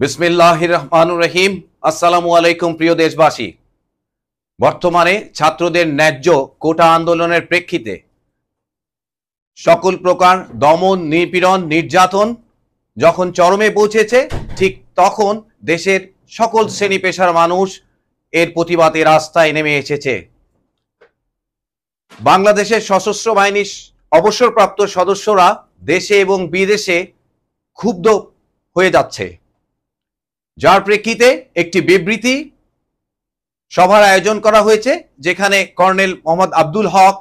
বিসমিল্লাহির রহমানুর রহিম। আসসালামু আলাইকুম প্রিয় দেশবাসী। বর্তমানে ছাত্রদের ন্যায্য কোটা আন্দোলনের প্রেক্ষিতে সকল প্রকার দমন, নিপীড়ন, নির্যাতন যখন চরমে পৌঁছেছে, ঠিক তখন দেশের সকল শ্রেণী পেশার মানুষ এর প্রতিবাদে রাস্তায় নেমে এসেছে। বাংলাদেশের সশস্ত্র বাহিনীর অবসরপ্রাপ্ত সদস্যরা দেশে এবং বিদেশে ক্ষুব্ধ হয়ে যাচ্ছে, যার প্রেক্ষিতে একটি বিবৃতি সভার আয়োজন করা হয়েছে, যেখানে কর্নেল মোহাম্মদ আব্দুল হক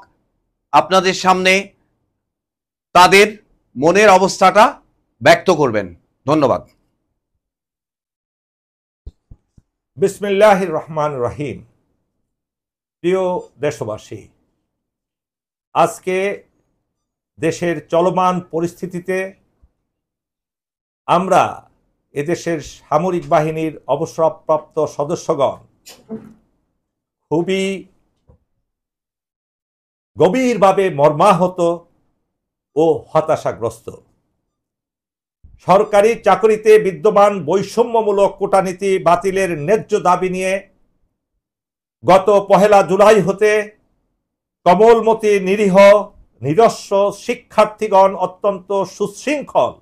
আপনাদের সামনে তাদের মনের অবস্থাটা ব্যক্ত করবেন। ধন্যবাদ। বিসমিল্লাহির রহমান রহিম। প্রিয় দেশবাসী, আজকে দেশের চলমান পরিস্থিতিতে আমরা এদেশের সামরিক বাহিনীর অবসরপ্রাপ্ত সদস্যগণ খুবই গভীরভাবে মর্মাহত ও হতাশাগ্রস্ত। সরকারি চাকরিতে বিদ্যমান বৈষম্যমূলক কোটানীতি বাতিলের ন্যায্য দাবি নিয়ে গত 1 জুলাই হতে কোমলমতি নিরীহ নিরস্ব শিক্ষার্থীগণ অত্যন্ত সুশৃঙ্খল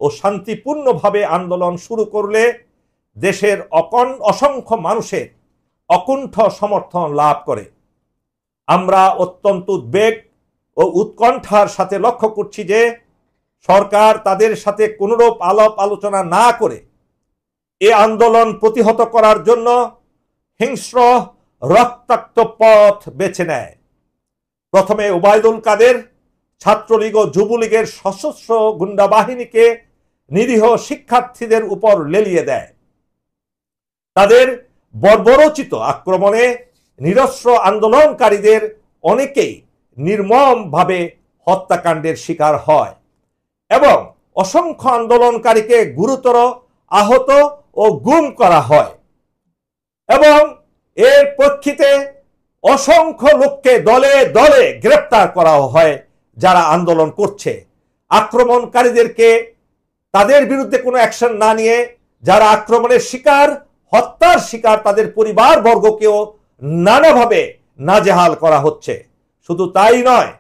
ও শান্তিপূর্ণভাবে আন্দোলন শুরু করলে দেশের অসংখ্য মানুষের অকুণ্ঠ সমর্থন লাভ করে। আমরা অত্যন্ত উদ্বেগ ও উৎকণ্ঠার সাথে লক্ষ্য করছি যে সরকার তাদের সাথে কোনরূপ আলাপ আলোচনা না করে এ আন্দোলন প্রতিহত করার জন্য হিংস্র রক্তাক্ত পথ বেছে নেয়। প্রথমে ওবায়দুল কাদের ছাত্রলীগ ও যুবলীগের সশস্ত্র গুন্ডা বাহিনীকে নিরীহ শিক্ষার্থীদের উপর লেলিয়ে দেয়। তাদের বর্বরোচিত আক্রমণে নিরস্ত্র আন্দোলনকারীদের অনেকেই নির্মমভাবে হত্যাকাণ্ডের শিকার হয় এবং অসংখ্য আন্দোলনকারীকে গুরুতর আহত ও গুম করা হয় এবং এর প্রেক্ষিতে অসংখ্য লোককে দলে দলে গ্রেপ্তার করা হয় যারা আন্দোলন করছে। আক্রমণকারীদেরকে তাদের বিরুদ্ধে কোনো অ্যাকশন না নিয়ে যারা আক্রমণের শিকার, হত্যার শিকার, তাদের পরিবার বর্গকেও নানাভাবে নাজেহাল করা হচ্ছে। শুধু তাই নয়,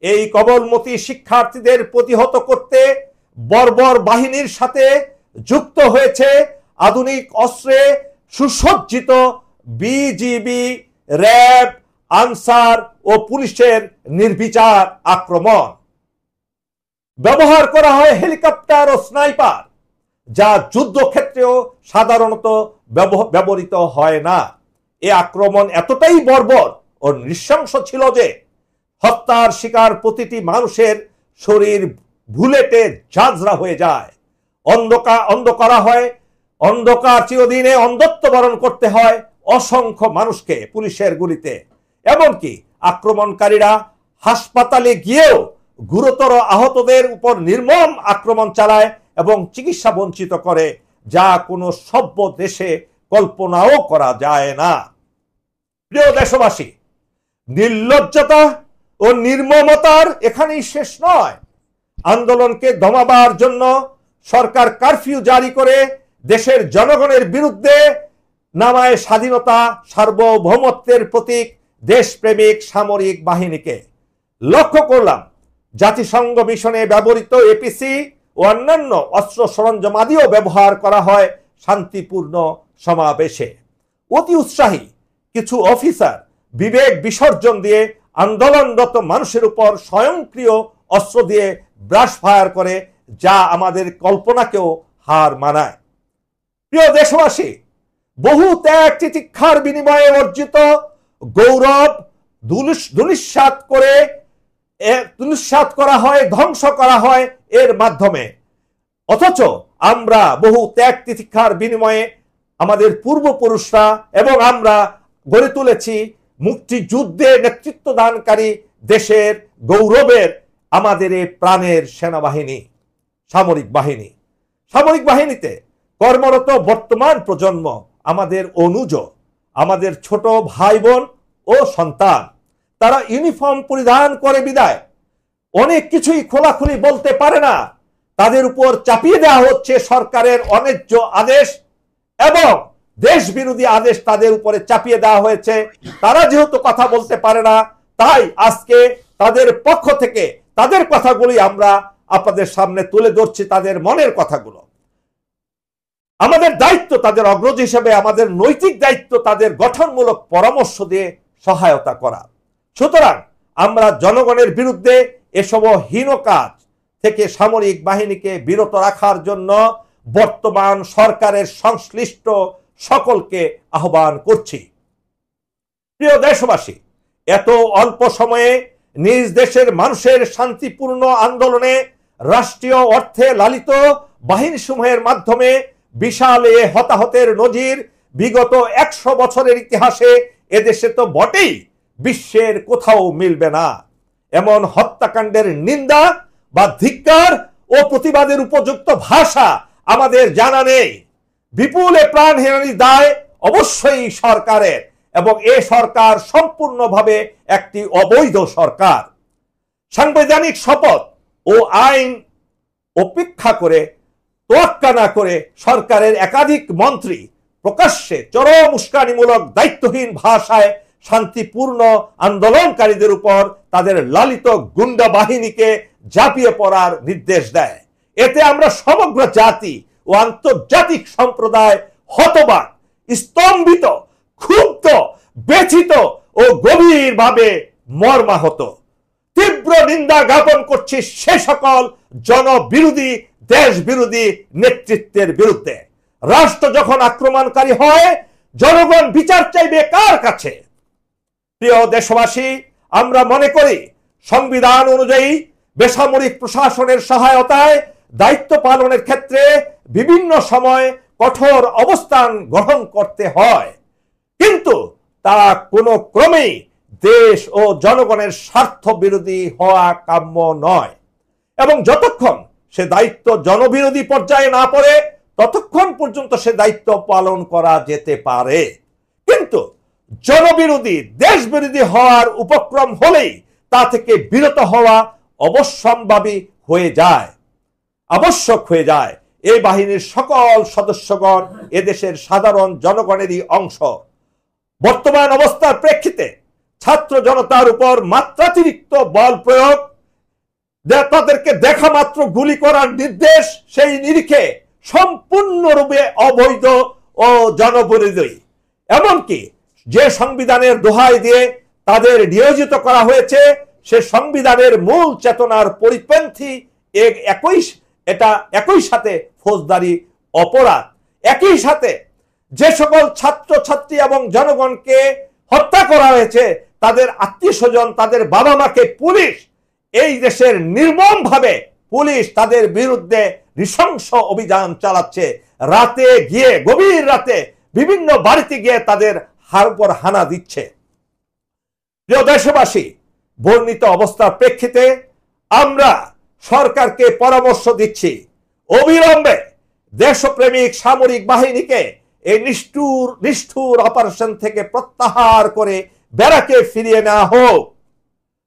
এই কবলমতি শিক্ষার্থীদের প্রতিহত করতে বর্বর বাহিনীর সাথে যুক্ত হয়েছে আধুনিক অস্ত্রে সুসজ্জিত বিজিবি, র্যাব, আনসার ও পুলিশের নির্বিচার আক্রমণ। ব্যবহার করা হয় হেলিকপ্টার ও স্নাইপার, যা যুদ্ধক্ষেত্রেও সাধারণত ব্যবহৃত হয় না। এ আক্রমণ এতটাই বর্বর ও নৃশংস ছিল যে হত্যার শিকার প্রতিটি মানুষের শরীর বুলেটে ঝাঁঝরা হয়ে যায়। অন্ধ করা হয়, অন্ধকার চিরদিনে অন্ধত্ব বরণ করতে হয় অসংখ্য মানুষকে পুলিশের গুলিতে। এমনকি আক্রমণকারীরা হাসপাতালে গিয়েও গুরুতর আহতদের উপর নির্মম আক্রমণ চালায় এবং চিকিৎসা বঞ্চিত করে, যা কোনো সভ্য দেশে কল্পনাও করা যায় না। প্রিয় দেশবাসী, নির্লজ্জতা ও নির্মমতার এখানেই শেষ নয়। আন্দোলনকে দমাবার জন্য সরকার কারফিউ জারি করে দেশের জনগণের বিরুদ্ধে নামায় স্বাধীনতা, সার্বভৌমত্বের প্রতীক দেশপ্রেমিক সামরিক বাহিনীকে। লক্ষ্য করলাম জাতিসংঘ মিশনে ব্যবহৃত এপিসি ও অন্যান্য অস্ত্র সরঞ্জামাদিও ব্যবহার করা হয় শান্তিপূর্ণ সমাবেশে। অতি উৎসাহী কিছু অফিসার বিবেক বিসর্জন দিয়ে আন্দোলনরত মানুষের উপর স্বয়ংক্রিয় অস্ত্র দিয়ে ব্রাশ ফায়ার করে, যা আমাদের কল্পনাকেও হার মানায়। প্রিয় দেশবাসী, বহু ত্যাগ তিতিক্ষার বিনিময়ে অর্জিত গৌরব ধূলিসাৎ করা হয়, ধ্বংস করা হয় এর মাধ্যমে। অথচ আমরা বহু ত্যাগ তিতিক্ষার বিনিময়ে আমাদের পূর্বপুরুষরা এবং আমরা গড়ে তুলেছি মুক্তিযুদ্ধে নেতৃত্ব দানকারী দেশের গৌরবের আমাদের এই প্রাণের সেনাবাহিনী, সামরিক বাহিনী। সামরিক বাহিনীতে কর্মরত বর্তমান প্রজন্ম আমাদের অনুজ, আমাদের ছোট ভাই বোন ও সন্তান। তারা ইউনিফর্ম পরিধান করে বিদায় অনেক কিছুই খোলাখুলি বলতে পারে না। তাদের উপর চাপিয়ে দেওয়া হচ্ছে সরকারের অন্যায্য আদেশ এবং দেশ বিরোধী আদেশ তাদের উপরে চাপিয়ে দেওয়া হয়েছে। তারা যেহেতু কথা বলতে পারে না, তাই আজকে তাদের পক্ষ থেকে তাদের কথাগুলি আমরা আপনাদের সামনে তুলে ধরছি, তাদের মনের কথাগুলো। আমাদের দায়িত্ব তাদের অগ্রজ হিসেবে, আমাদের নৈতিক দায়িত্ব তাদের গঠনমূলক পরামর্শ দিয়ে সহায়তা করা। সুতরাং আমরা জনগণের বিরুদ্ধে এসব হীন কাজ থেকে সামরিক বাহিনীকে বিরত রাখার জন্য বর্তমান সরকারের সংশ্লিষ্ট সকলকে আহ্বান করছি। প্রিয় দেশবাসী, এত অল্প সময়ে নিজ দেশের মানুষের শান্তিপূর্ণ আন্দোলনে রাষ্ট্রীয় অর্থে লালিত বাহিনীসমূহের মাধ্যমে বিশাল এ হতাহতের নজির বিগত 100 বছরের ইতিহাসে এদেশে তো বটেই, বিশ্বের কোথাও মিলবে না। এমন হত্যাকাণ্ডের নিন্দা বা ধিক্কার ও প্রতিবাদের উপযুক্ত ভাষা আমাদের জানা নেই। বিপুল প্রাণহানির দায় অবশ্যই সরকারের, এবং এ সরকার সম্পূর্ণভাবে একটি অবৈধ সরকার। সাংবিধানিক শপথ ও আইন উপেক্ষা করে, তোয়াক্কা না করে সরকারের একাধিক মন্ত্রী প্রকাশ্যে চরম উস্কানিমূলক দায়িত্বহীন ভাষায় শান্তিপূর্ণ আন্দোলনকারীদের উপর তাদের লালিত গুন্ডা বাহিনীকে ঝাঁপিয়ে পড়ার নির্দেশ দেয়। এতে আমরা সমগ্র জাতি ও আন্তর্জাতিক সম্প্রদায় হতবাক, স্তম্ভিত, ক্ষুব্ধ, ব্যথিত ও গভীরভাবে মর্মাহত। তীব্র নিন্দা জ্ঞাপন করছি সে সকল জনবিরোধী, দেশ বিরোধী নেতৃত্বের বিরুদ্ধে। রাষ্ট্র যখন আক্রমণকারী হয়, জনগণ বিচার চাইবে কার কাছে? প্রিয় দেশবাসী, আমরা মনে করি সংবিধান অনুযায়ী বেসামরিক প্রশাসনের সহায়তায় দায়িত্ব পালনের ক্ষেত্রে বিভিন্ন সময় কঠোর অবস্থান গ্রহণ করতে হয়, কিন্তু তা কোনো ক্রমেই দেশ ও জনগণের স্বার্থ বিরোধী হওয়া কাম্য নয়। এবং যতক্ষণ সে দায়িত্ব জনবিরোধী পর্যায়ে না পড়ে, ততক্ষণ পর্যন্ত সে দায়িত্ব পালন করা যেতে পারে। কিন্তু জনবিরোধী, দেশ বিরোধী হওয়ার উপক্রম হলেই তা থেকে বিরত হওয়া অবশ্যম্ভাবী হয়ে যায়, আবশ্যক হয়ে যায়। এই বাহিনীর সকল সদস্যগণ এদেশের সাধারণ জনগণেরই অংশ। বর্তমান অবস্থার প্রেক্ষিতে ছাত্র জনতার উপর মাত্রাতিরিক্ত বল প্রয়োগ, তাদেরকে দেখা মাত্র গুলি করার নির্দেশ, সেই নিরিখে সম্পূর্ণরূপে অবৈধ ও জনবিরোধী। এমনকি যে সংবিধানের দোহাই দিয়ে তাদের নিয়োজিত করা হয়েছে, সে সংবিধানের মূল চেতনার পরিপন্থী এটা একই সাথে ফৌজদারি অপরাধ। একই সাথে যে সকল ছাত্র ছাত্রী এবং জনগণকে হত্যা করা হয়েছে, তাদের আত্মীয় স্বজন, তাদের বাবা মাকে পুলিশ, এই দেশের নির্মমভাবে পুলিশ তাদের বিরুদ্ধে নৃশংস অভিযান চালাচ্ছে। রাতে গিয়ে, গভীর রাতে বিভিন্ন বাড়িতে গিয়ে তাদের উপর হানা দিচ্ছে। প্রিয় দেশবাসী, বর্ণিত অবস্থার প্রেক্ষিতে আমরা সরকারকে পরামর্শ দিচ্ছি, অবিলম্বে দেশপ্রেমিক সামরিক বাহিনীকে এই নিষ্ঠুর অপারেশন থেকে প্রত্যাহার করে ব্যারাকে ফিরিয়ে নেওয়া হোক।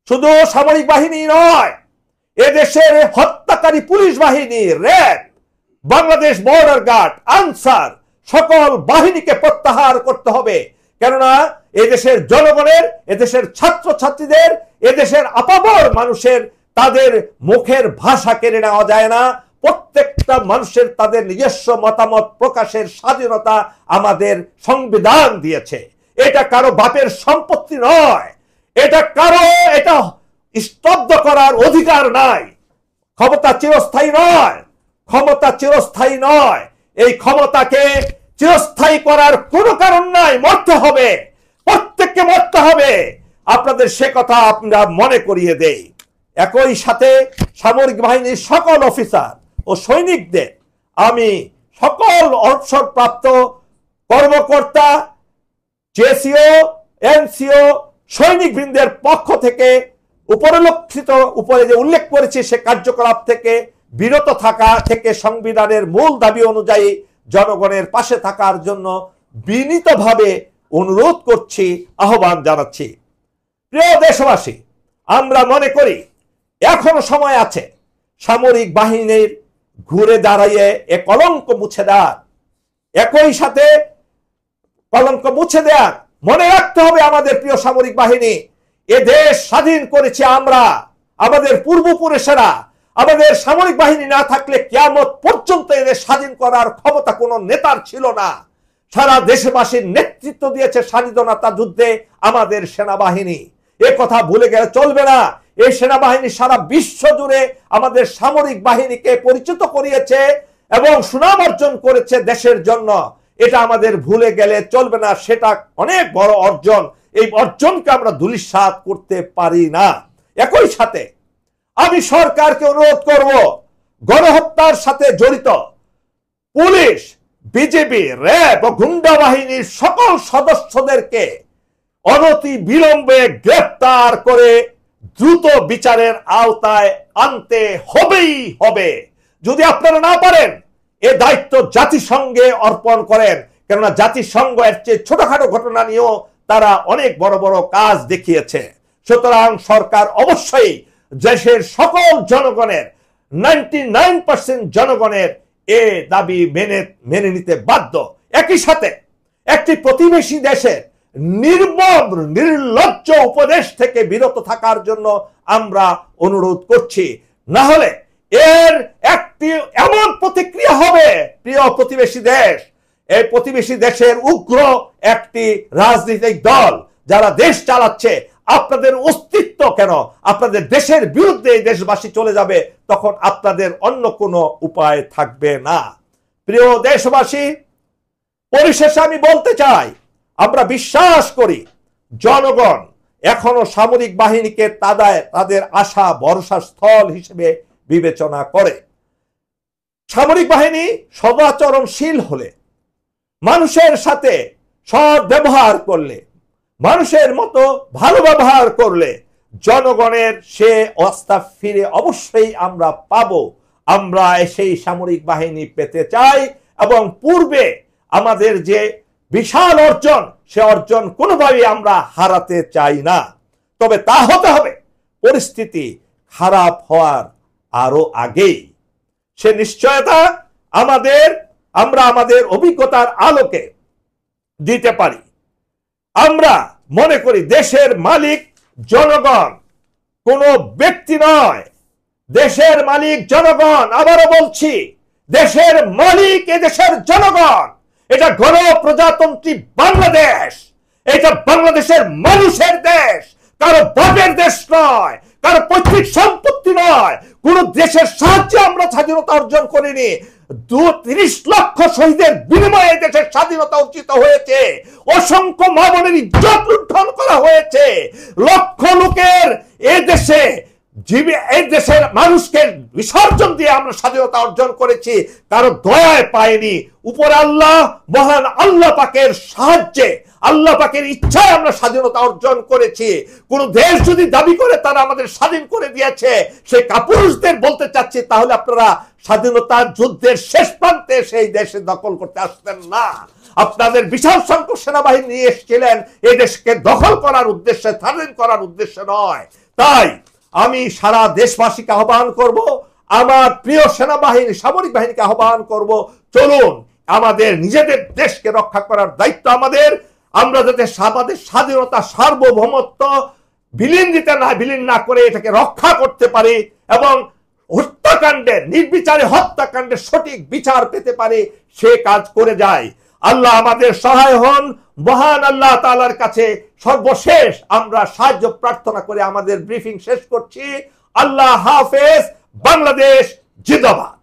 শুধু সামরিক বাহিনী নয়, এদেশের হত্যাকারী পুলিশ বাহিনী, RAB, Bangladesh border guard, Ansar, সকল বাহিনীকে প্রত্যাহার করতে হবে। কেননা এদেশের জনগণের, এদেশের ছাত্র ছাত্রীদের, এদেশের আপামর মানুষের তাদের মুখের ভাষা কেড়ে নেওয়া যায় না। প্রত্যেকটা মানুষের তাদের নিজস্ব মতামত প্রকাশের স্বাধীনতা আমাদের সংবিধান দিয়েছে। এটা কারো বাপের সম্পত্তি নয়, এটা স্তব্ধ করার অধিকার নাই। ক্ষমতা চিরস্থায়ী নয়, ক্ষমতা চিরস্থায়ী নয়। এই ক্ষমতাকে চিরস্থায়ী করার কোনো কারণ নাই। মরতে হবে, প্রত্যেককে মরতে হবে। আপনাদের সে কথা আমরা মনে করিয়ে দেই। একই সাথে সামরিক বাহিনীর সকল অফিসার ও সৈনিকদের আমি সকল অবসরপ্রাপ্ত কর্মকর্তা, জেসিও, এনসিও, সৈনিকবৃন্দের পক্ষ থেকে উপরে যে উল্লেখ করেছি সে কার্যকলাপ থেকে বিরত থাকা থেকে সংবিধানের মূল দাবি অনুযায়ী জনগণের পাশে থাকার জন্য বিনীতভাবে অনুরোধ করছি, আহ্বান জানাচ্ছি। প্রিয় দেশবাসী, আমরা মনে করি এখনো সময় আছে সামরিক বাহিনীর ঘুরে দাঁড়িয়ে এ কলঙ্ক মুছে দেওয়ার। একই সাথে কলঙ্ক মুছে দেয়ার মনে রাখতে হবে আমাদের প্রিয় সামরিক বাহিনী, এ দেশ স্বাধীন করেছি আমরা, আমাদের পূর্বপুরুষেরা। আমাদের সামরিক বাহিনী না থাকলে কিয়ামত পর্যন্ত এদের স্বাধীন করার ক্ষমতা কোনো নেতার ছিল না। সারা দেশবাসীর নেতৃত্ব দিয়েছে স্বাধীনতা যুদ্ধে আমাদের সেনাবাহিনী। এ কথা ভুলে গেলে চলবে না। এই সেনাবাহিনী সারা বিশ্ব জুড়ে আমাদের সামরিক বাহিনীকে পরিচিত করিয়েছে এবং সুনাম অর্জন করেছে দেশের জন্য। এটা আমাদের ভুলে গেলে চলবে না, সেটা অনেক বড় অর্জন। এই অর্জনকে আমরা ধূলিসাৎ করতে পারি না। একই সাথে আমি সরকারকে অনুরোধ করব, গণহত্যার সাথে জড়িত পুলিশ, বিজেপি, র্যাব ও গুন্ডা বাহিনীর সকল সদস্যদেরকে অনতি বিলম্বে গ্রেফতার করে দ্রুত বিচারের আওতায় আনতে হবেই হবে। যদি আপনারা না পারেন, এ দায়িত্ব জাতিসংঘে অর্পণ করেন, কেননা জাতিসংঘ এর চেয়ে ছোটখাটো ঘটনা নিয়েও তারা অনেক বড় বড় কাজ দেখিয়েছে। সুতরাং সরকার অবশ্যই দেশের সকল জনগণের 99% জনগণের এ দাবি মেনে নিতে বাধ্য। একই সাথে একটি প্রতিবেশী দেশের নির্মম নির্লজ্জ উপদেশ থেকে বিরত থাকার জন্য আমরা অনুরোধ করছি। না হলে এর একটি এমন প্রতিক্রিয়া হবে, প্রিয় প্রতিবেশী দেশ, এই প্রতিবেশী দেশের উগ্র একটি রাজনৈতিক দল যারা দেশ চালাচ্ছে, আপনাদের অস্তিত্ব কেন, আপনাদের দেশের বিরুদ্ধে এই দেশবাসী চলে যাবে, তখন আপনাদের অন্য কোনো উপায় থাকবে না। প্রিয় দেশবাসী, পরিশেষে আমি বলতে চাই, আমরা বিশ্বাস করি জনগণ এখনো সামরিক বাহিনীকে তাদের আশা ভরসা স্থল হিসেবে বিবেচনা করে। সামরিক বাহিনী সদাচরণশীল হলে, মানুষের সাথে সৎ ব্যবহার করলে, মানুষের মতো ভালো ব্যবহার করলে জনগণের সে আস্থা ফিরে অবশ্যই আমরা পাবো। আমরা সেই সামরিক বাহিনী পেতে চাই এবং পূর্বে আমাদের যে বিশাল অর্জন, সে অর্জন কোনোভাবেই আমরা হারাতে চাই না। তবে তা হতে হবে পরিস্থিতি খারাপ হওয়ার আরো আগেই। সে নিশ্চয়তা আমরা আমাদের অভিজ্ঞতার আলোকে দিতে পারি। আমরা মনে করি দেশের মালিক জনগণ, কোনো ব্যক্তি নয়। দেশের মালিক জনগণ। আবারও বলছি, দেশের মালিক এদেশের জনগণ। এটা গণপ্রজাতন্ত্রী বাংলাদেশ, এটা বাংলাদেশের মানুষের দেশ, কারো বাপের দেশ নয়, কারো পৈতৃক সম্পত্তি নয়। কোন দেশের সাহায্যে আমরা স্বাধীনতা অর্জন করিনি। 30 লক্ষ শহীদের বিনিময়ে দেশের স্বাধীনতা অর্জিত হয়েছে। অসংখ্য মা বোনের ইজ্জত লুণ্ঠন করা হয়েছে। লক্ষ লোকের এই দেশের মানুষকে বিসর্জন দিয়ে আমরা স্বাধীনতা অর্জন করেছি, কারো দয়ায় পাইনি। উপর আল্লাহ, মহান আল্লাহ পাকের সাহায্যে, আল্লাহ পাকের ইচ্ছায় আমরা স্বাধীনতা অর্জন করেছি। কোন দেশ যদি দাবি করে তারা আমাদের স্বাধীন করে দিয়েছে, সেই কাপুরুষদের বলতে চাচ্ছি, তাহলে আপনারা স্বাধীনতার যুদ্ধের শেষ প্রান্তে সেই দেশে দখল করতে আসতেন না। আপনাদের বিশাল সংখ্যক সেনাবাহিনী নিয়ে এসেছিলেন এই দেশকে দখল করার উদ্দেশ্যে, স্বাধীন করার উদ্দেশ্যে নয়। তাই আমি সারা দেশবাসীকে আহ্বান করব, আমার প্রিয় সেনাবাহিনী, সামরিক বাহিনীকে আহ্বান করব, চলুন আমাদের নিজেদের দেশকে রক্ষা করার দায়িত্ব আমাদের। আমরা যাতে আমাদের স্বাধীনতা, সার্বভৌমত্ব বিলীন না করে এটাকে রক্ষা করতে পারি এবং হত্যাকাণ্ডের, নির্বিচারে হত্যাকাণ্ডের সঠিক বিচার পেতে পারি, সে কাজ করে যায়। আল্লাহ আমাদের সহায় হন। মহান আল্লাহ তাআলার কাছে সর্বশেষ আমরা সাহায্য প্রার্থনা করে আমাদের ব্রিফিং শেষ করছি। আল্লাহ হাফেজ। বাংলাদেশ জিন্দাবাদ।